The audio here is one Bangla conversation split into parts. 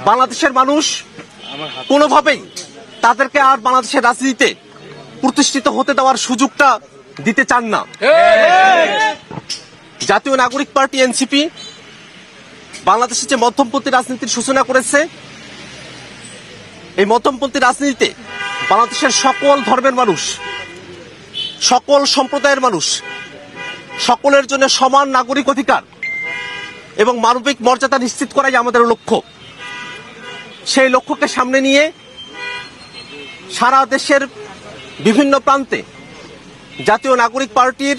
বাংলাদেশের মানুষ কোনোভাবেই তাদেরকে আর বাংলাদেশের রাজনীতিতে প্রতিষ্ঠিত হতে দেওয়ার সুযোগটা দিতে চান না। জাতীয় নাগরিক পার্টি এনসিপি বাংলাদেশের যে মধ্যমপন্থী রাজনীতির সূচনা করেছে, এই মধ্যমপন্থী রাজনীতিতে বাংলাদেশের সকল ধর্মের মানুষ, সকল সম্প্রদায়ের মানুষ, সকলের জন্য সমান নাগরিক অধিকার এবং মানবিক মর্যাদা নিশ্চিত করাই আমাদের লক্ষ্য। সেই লক্ষ্যকে সামনে নিয়ে সারা দেশের বিভিন্ন প্রান্তে জাতীয় নাগরিক পার্টির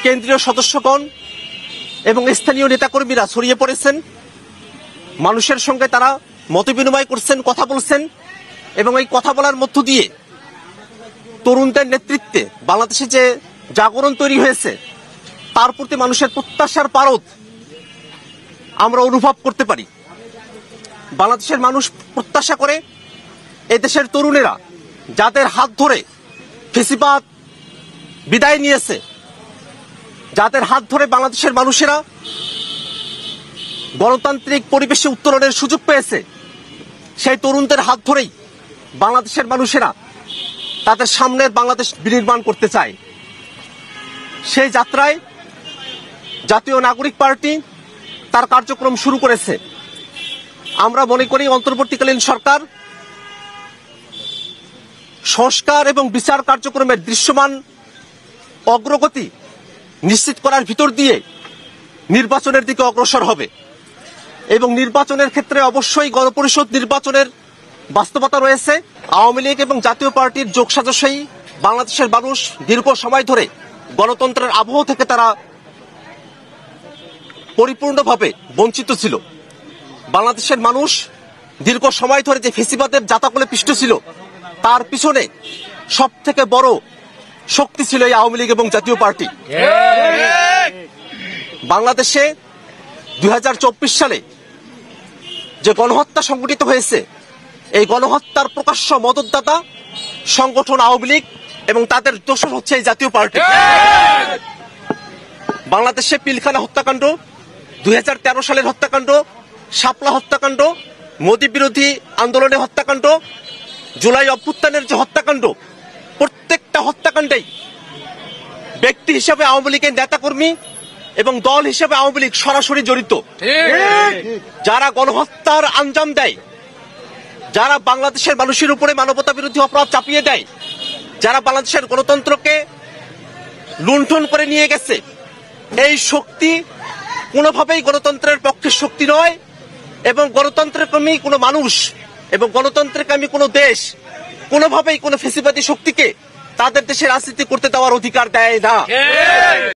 কেন্দ্রীয় সদস্যগণ এবং স্থানীয় নেতাকর্মীরা ছড়িয়ে পড়েছেন। মানুষের সঙ্গে তারা মতবিনিময় করছেন, কথা বলছেন এবং এই কথা বলার মধ্য দিয়ে তরুণদের নেতৃত্বে বাংলাদেশে যে জাগরণ তৈরি হয়েছে তার প্রতি মানুষের প্রত্যাশার পারদ আমরা অনুভব করতে পারি। বাংলাদেশের মানুষ প্রত্যাশা করে এই দেশের তরুণেরা যাদের হাত ধরে ফেসিবাদ বিদায় নিয়েছে, যাদের হাত ধরে বাংলাদেশের মানুষেরা গণতান্ত্রিক পরিবেশে উত্তরণের সুযোগ পেয়েছে, সেই তরুণদের হাত ধরেই বাংলাদেশের মানুষেরা তাদের সামনের বাংলাদেশ বিনির্মাণ করতে চায়। সেই যাত্রায় জাতীয় নাগরিক পার্টি তার কার্যক্রম শুরু করেছে। আমরা মনে করি অন্তর্বর্তীকালীন সরকার সংস্কার এবং বিচার কার্যক্রমের দৃশ্যমান অগ্রগতি নিশ্চিত করার ভিতর দিয়ে নির্বাচনের দিকে অগ্রসর হবে এবং নির্বাচনের ক্ষেত্রে অবশ্যই গণপরিষদ নির্বাচনের বাস্তবতা রয়েছে। আওয়ামী লীগ এবং জাতীয় পার্টির যোগসাজশেই বাংলাদেশের মানুষ দীর্ঘ সময় ধরে গণতন্ত্রের আবহ থেকে তারা পরিপূর্ণভাবে বঞ্চিত ছিল। বাংলাদেশের মানুষ দীর্ঘ সময় ধরে যে ফেসিবাদের জাতাকলে পিষ্ট ছিল, তার পিছনে সব থেকে বড় শক্তি ছিল এই আওয়ামী লীগ এবং জাতীয় পার্টি। বাংলাদেশে 2024 সালে যে গণহত্যা সংঘটিত হয়েছে, এই গণহত্যার প্রকাশ্য মদতদাতা সংগঠন আওয়ামী লীগ এবং তাদের দোষর হচ্ছে এই জাতীয় পার্টি। বাংলাদেশে পিলখানা হত্যাকাণ্ড, 2013 সালের হত্যাকাণ্ড, শাপলা হত্যাকাণ্ড, মোদী বিরোধী আন্দোলনের হত্যাকাণ্ড, জুলাই অভ্যুত্থানের যে হত্যাকাণ্ড, প্রত্যেকটা হত্যাকাণ্ডেই ব্যক্তি হিসেবে আওয়ামী লীগের নেতাকর্মী এবং দল হিসেবে আওয়ামী লীগ সরাসরি জড়িত। যারা গণহত্যার আঞ্জাম দেয়, যারা বাংলাদেশের মানুষের উপরে মানবতা বিরোধী অপরাধ চাপিয়ে দেয়, যারা বাংলাদেশের গণতন্ত্রকে লুণ্ঠন করে নিয়ে গেছে, এই শক্তি কোনোভাবেই গণতন্ত্রের পক্ষের শক্তি নয় এবং গণতন্ত্রকামী কোনো মানুষ এবং গণতন্ত্রকামী কোনো দেশ কোনোভাবেই কোনো ফেসিবাদী শক্তিকে তাদের দেশে রাজনীতি করতে দেওয়ার অধিকার দেয় না।